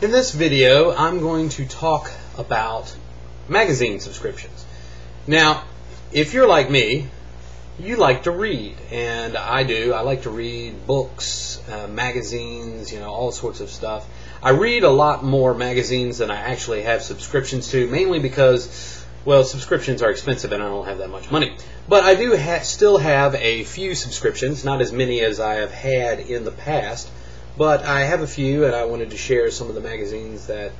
In this video, I'm going to talk about magazine subscriptions. Now, if you're like me, you like to read, and I do. I like to read books, magazines, all sorts of stuff. I read a lot more magazines than I actually have subscriptions to, mainly because, well, subscriptions are expensive and I don't have that much money. But I do still have a few subscriptions, not as many as I have had in the past. But I have a few, and I wanted to share some of the magazines that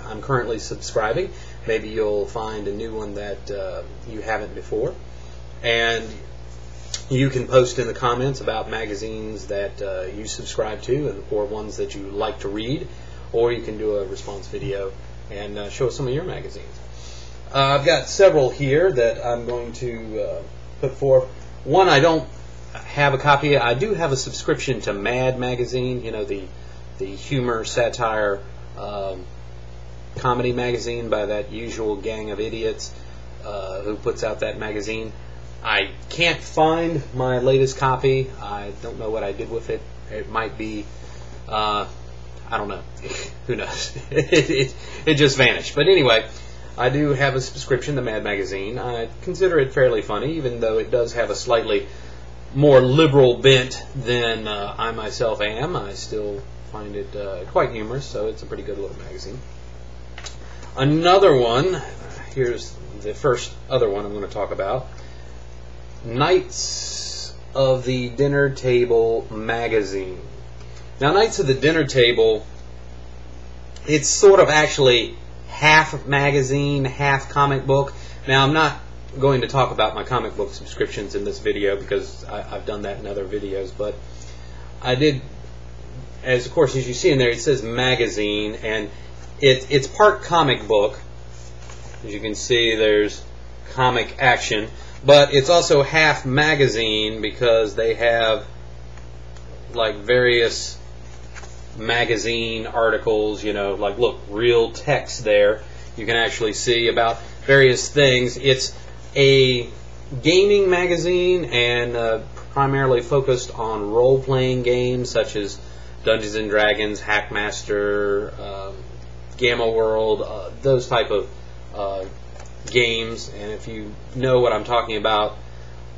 I'm currently subscribing. Maybe you'll find a new one that you haven't before. And you can post in the comments about magazines that you subscribe to or ones that you like to read. Or you can do a response video and show some of your magazines. I've got several here that I'm going to put forth. One I don't have a copy. I do have a subscription to Mad magazine, the humor, satire, comedy magazine by that usual gang of idiots who puts out that magazine. I can't find my latest copy. I don't know what I did with it. It might be, I don't know. Who knows? It just vanished. But anyway, I do have a subscription to Mad magazine. I consider it fairly funny, even though it does have a slightly more liberal bent than I myself am. I still find it quite humorous, so it's a pretty good little magazine. Another one, here's the first other one I'm going to talk about. Knights of the Dinner Table magazine. Now, Knights of the Dinner Table, it's sort of actually half magazine, half comic book. Now, I'm not going to talk about my comic book subscriptions in this video because I've done that in other videos, but I did, of course, as you see in there, it says magazine, and it's part comic book. As you can see, there's comic action, but it's also half magazine because they have like various magazine articles, like look, real text there. You can actually see about various things. It's a gaming magazine and primarily focused on role-playing games such as Dungeons and Dragons, Hackmaster, Gamma World, those type of games. And if you know what I'm talking about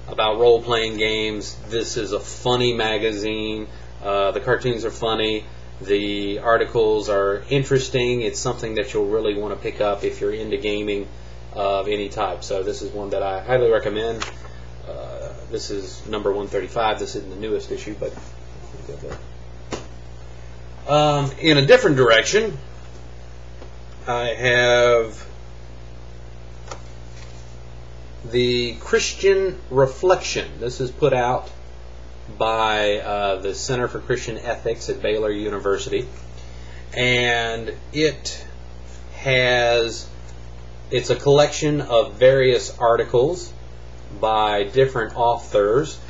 role-playing games, this is a funny magazine. The cartoons are funny. The articles are interesting. It's something that you'll really want to pick up if you're into gaming of any type. So this is one that I highly recommend. This is number 135. This isn't the newest issue, but in a different direction, I have the Christian Reflection. This is put out by the Center for Christian Ethics at Baylor University, and it's a collection of various articles by different authors,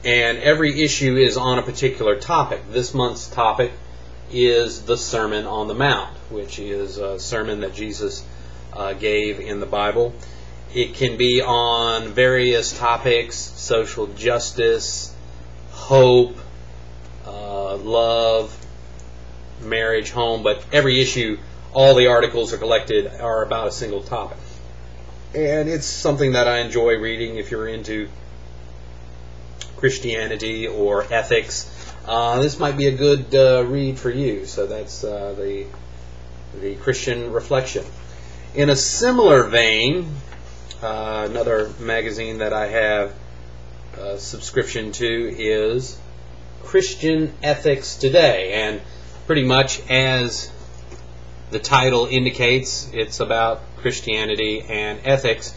and every issue is on a particular topic. This month's topic is the Sermon on the Mount, which is a sermon that Jesus gave in the Bible. It can be on various topics: social justice, hope, love, marriage, home, but every issue, all the articles are collected are about a single topic. And it's something that I enjoy reading if you're into Christianity or ethics. This might be a good read for you. So that's the Christian Reflection. In a similar vein, another magazine that I have a subscription to is Christian Ethics Today, and pretty much as the title indicates, it's about Christianity and ethics.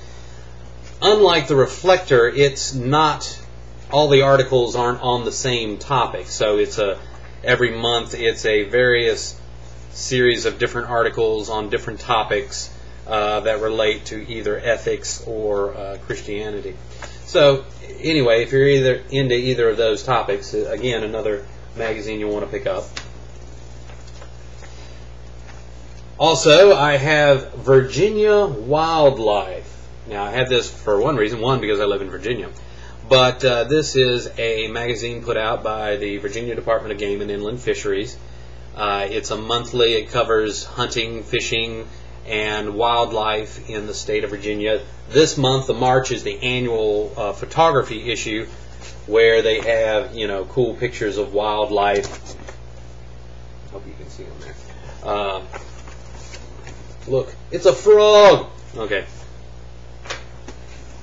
Unlike the Reflector, it's not, all the articles aren't on the same topic. So it's every month it's a various series of different articles on different topics that relate to either ethics or Christianity. So anyway, if you're into either of those topics, again, another magazine you'll want to pick up. Also, I have Virginia Wildlife. Now, I have this for one reason. One, because I live in Virginia. But this is a magazine put out by the Virginia Department of Game and Inland Fisheries. It's a monthly. It covers hunting, fishing, and wildlife in the state of Virginia. This month of March is the annual photography issue, where they have, cool pictures of wildlife. Hope you can see them there. Look, it's a frog. Okay.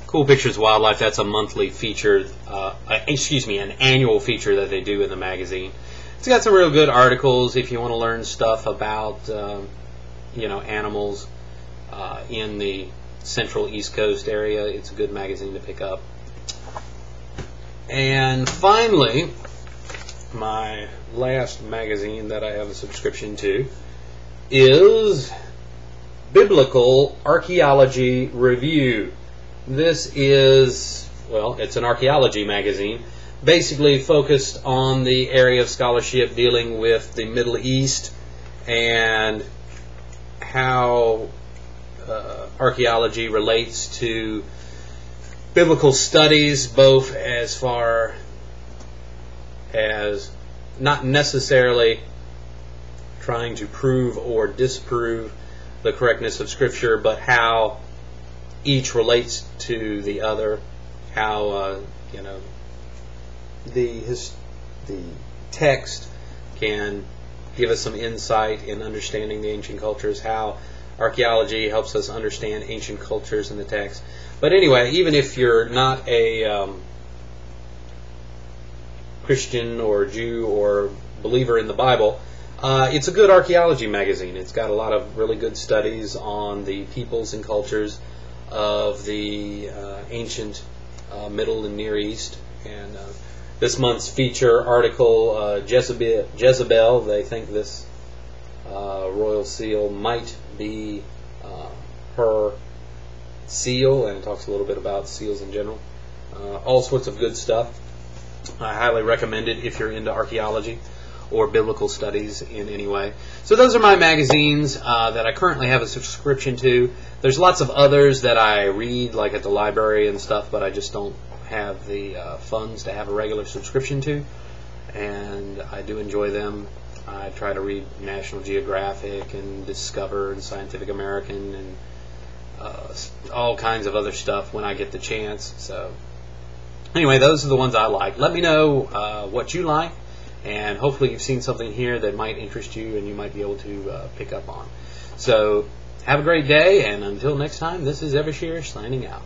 Cool pictures of wildlife. That's a monthly feature. An annual feature that they do in the magazine. It's got some real good articles if you want to learn stuff about, animals in the Central East Coast area. It's a good magazine to pick up. And finally, my last magazine that I have a subscription to is Biblical Archaeology Review. This is, it's an archaeology magazine, basically focused on the area of scholarship dealing with the Middle East and how archaeology relates to biblical studies, both as far as not necessarily trying to prove or disprove the correctness of Scripture, but how each relates to the other, how the text can give us some insight in understanding the ancient cultures, how archaeology helps us understand ancient cultures in the text. But anyway, even if you're not a Christian or Jew or believer in the Bible, it's a good archaeology magazine. It's got a lot of really good studies on the peoples and cultures of the ancient Middle and Near East. And this month's feature article, Jezebel, they think this royal seal might be her seal, and it talks a little bit about seals in general. All sorts of good stuff. I highly recommend it if you're into archaeology or biblical studies in any way. So those are my magazines that I currently have a subscription to. There's lots of others that I read, like at the library and stuff, but I just don't have the funds to have a regular subscription to, and I do enjoy them. I try to read National Geographic and Discover and Scientific American and all kinds of other stuff when I get the chance. So anyway, those are the ones I like. Let me know what you like, and hopefully you've seen something here that might interest you and you might be able to pick up on. So have a great day, and until next time, this is Evershear signing out.